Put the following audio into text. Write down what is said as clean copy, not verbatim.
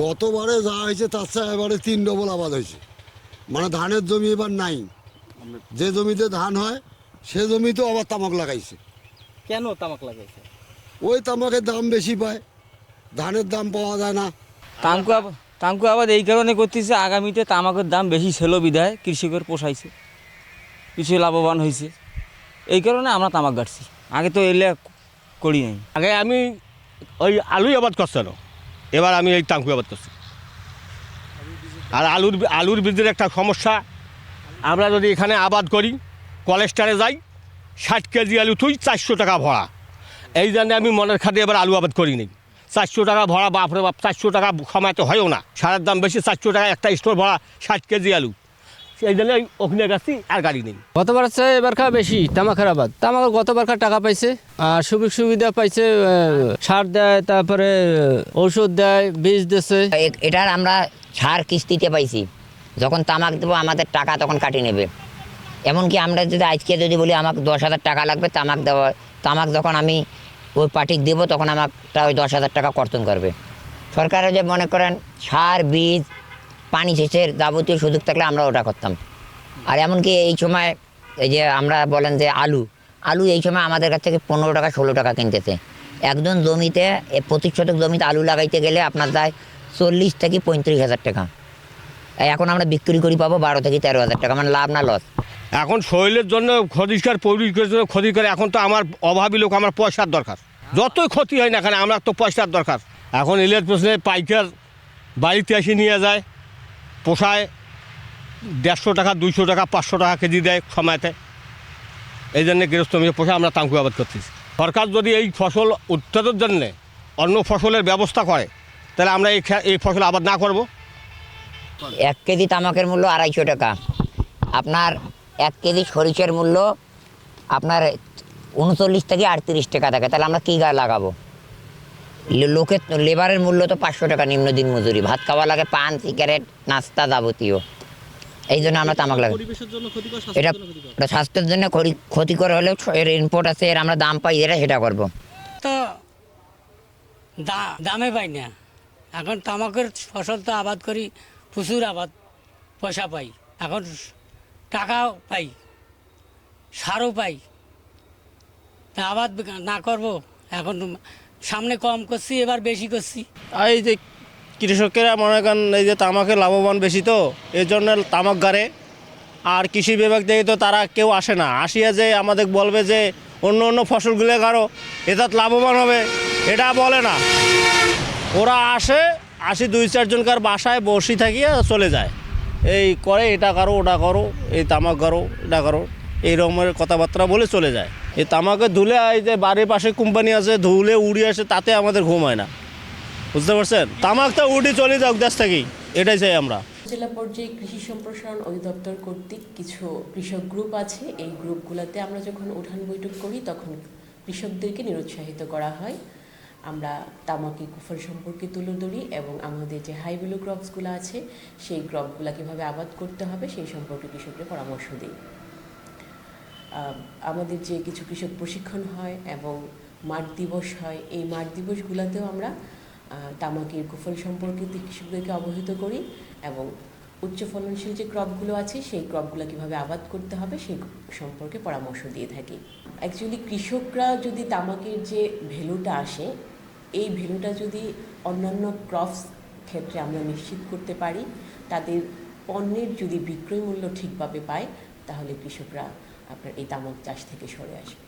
গতবারে যা হয়েছে তার চেয়ে এবারে 3 ডবল আবাদ হয়েছে। মানে ধানের জমি এবার নাই, যে জমিতে ধান হয় সে জমিতেও আবার তামাক লাগাইছে। কেন তামাক লাগাইছে? ওই তামাকের দাম বেশি পায়, ধানের দাম পাওয়া যায় না। তামকু আবাদ এই কারণে করতেছে, আগামীতে তামাকের দাম বেশি ছিল বিধায় কৃষকের পোষাইছে, কিছু লাভবান হয়েছে, এই কারণে আমরা তামাক গাড়ছি। আগে তো এলে করি নাই। আগে আমি ওই আলুই আবাদ করছিল, এবার আমি এই তামকু আবাদ করছি। আর আলুর বীজের একটা সমস্যা, আমরা যদি এখানে আবাদ করি কলেস্টারে যাই 60 কেজি আলু তুই 400 টাকা ভরা, এই জন্য আমি মনের খাতে এবার আলু আবাদ করিনি। 400 টাকা ভরা, বাপরে বাপ, 400 টাকা সময় তো হয়ও না, সারের দাম বেশি, 400 টাকা একটা স্টোর ভরা 60 কেজি আলু, সেই জন্য ওখানে গেছি আর গাড়ি নেই। গতবার চেয়ে এবারকার বেশি তামাকের আবাদ। তামাকের গতবারকার টাকা পাইছে, আর সুযোগ সুবিধা পাইছে, সার দেয়, তারপরে ঔষধ দেয়, বীজ দিচ্ছে। এটার আমরা সার কিস্তিতে পাইছি, যখন তামাক দেবো আমাদের টাকা তখন কাটিয়ে নেবে। এমনকি আমরা যদি আজকে যদি বলি আমাকে 10,000 টাকা লাগবে তামাক দেওয়া, তামাক যখন আমি ওই পার্টিকে দেবো তখন আমারটা ওই 10,000 টাকা কর্তন করবে। সরকারের যে মনে করেন সার, বীজ, পানি সেচের যাবতীয় সুযোগ থাকলে আমরা ওটা করতাম। আর এমনকি এই সময় এই যে আমরা বলেন যে আলু এই সময় আমাদের কাছ থেকে 15 টাকা 16 টাকা কিনতেছে। একজন জমিতে 25 শতক জমিতে আলু লাগাইতে গেলে আপনার যায় 40 থেকে 35,000 টাকা। এখন আমরা বিক্রি করি পাবো 12 থেকে 13,000 টাকা, মানে লাভ না লস। এখন শরীরের জন্য ক্ষতিকার, পরিবেশের জন্য ক্ষতি করে। এখন তো আমার অভাবী লোক, আমার পয়সার দরকার, যতই ক্ষতি হয় না কেন আমার তো পয়সার দরকার। এখন ইলের প্রশ্নে পাইকার বাড়িতে এসে নিয়ে যায়, পোষায় 150 টাকা, 200 টাকা, 500 টাকা কেজি দেয় সময়তে। এই জন্যে গৃহস্থ মিলে পোষা আমরা তামাক আবাদ করতেছি। সরকার যদি এই ফসল উৎপাদনের জন্যে অন্য ফসলের ব্যবস্থা করে তাহলে আমরা এই ফসল আবাদ না করব। 1 কেজি তামাকের মূল্য 250 টাকা, আপনার 1 কেজি সরিষার মূল্য আপনার 39 থেকে 38 টাকা থাকে, তাহলে আমরা কী গায়ে লাগাবো? লোকের লেবারের মূল্য তো 500 টাকা নিম্ন দিন মজুরি, ভাত খাওয়া লাগে, পান, সিগারেট, নাস্তা যাবতীয়। এই জন্য আমরা তামাক লাগাই। এটা স্বাস্থ্যের জন্য ক্ষতিকর হলেও এর ইনপুট আছে, এর আমরা দাম পাই, এরা সেটা করবো। তো দামে পাই না। এখন তামাকের ফসল তো আবাদ করি, প্রচুর আবাদ, পয়সা পাই, এখন টাকাও পাই, সারও পাই, তা আবাদ না করব। এখন সামনে কম করছি, এবার বেশি করছি। এই যে কৃষকেরা মনে করেন এই যে তামাকে লাভবান বেশি, তো এর জন্য তামাক গাড়ে। আর কৃষি বিভাগ থেকে তো তারা কেউ আসে না, আসিয়া যে আমাদের বলবে যে অন্য ফসলগুলো গাড়ো, এটা লাভবান হবে, এটা বলে না। ওরা আসে 2-4 জনকার বাসায় বসে থাকিয়া চলে যায়, এই করে এটা করো, ওটা করো, এই তামাক গাড়ো, এটা করো, এই রকমের কথাবার্তা বলে চলে যায়। এই তামাকে ধুলে, এই যে বাড়ির পাশে কোম্পানি আছে, ধুলে উড়ে আসে, তাতে আমাদের ঘুম হয় না, বুঝতে পারছেন? তামাকটা উঠে চলে যাক দেশ থেকেই, এটাই চাই আমরা। জেলা পর্যায়ে কৃষি সম্প্রসারণ অধিদপ্তর কর্তৃক কিছু কৃষক গ্রুপ আছে, এই গ্রুপগুলোতে আমরা যখন উঠান বৈঠক করি তখন কৃষকদেরকে নিরুৎসাহিত করা হয়। আমরা তামাকি কুফর সম্পর্কে তুলে ধরি এবং আমাদের যে হাই ভ্যালু ক্রপসগুলো আছে সেই ক্রপগুলো কীভাবে আবাদ করতে হবে সেই সম্পর্কে কৃষকদের পরামর্শ দিই। আমাদের যে কিছু কৃষক প্রশিক্ষণ হয় এবং মাঠ দিবস হয়, এই মাঠ দিবসগুলোতেও আমরা তামাকের কুফল সম্পর্কে কৃষকদেরকে অবহিত করি এবং উচ্চ ফলনশীল যে ক্রপগুলো আছে সেই ক্রপগুলো কীভাবে আবাদ করতে হবে সেই সম্পর্কে পরামর্শ দিয়ে থাকি। অ্যাকচুয়ালি কৃষকরা যদি তামাকের যে ভ্যালুটা আসে, এই ভ্যালুটা যদি অন্যান্য ক্রপস ক্ষেত্রে আমরা নিশ্চিত করতে পারি, তাদের পণ্যের যদি বিক্রয় মূল্য ঠিকভাবে পায়, তাহলে কৃষকরা আপনার এই তামাক চাষ থেকে সরে আসবে।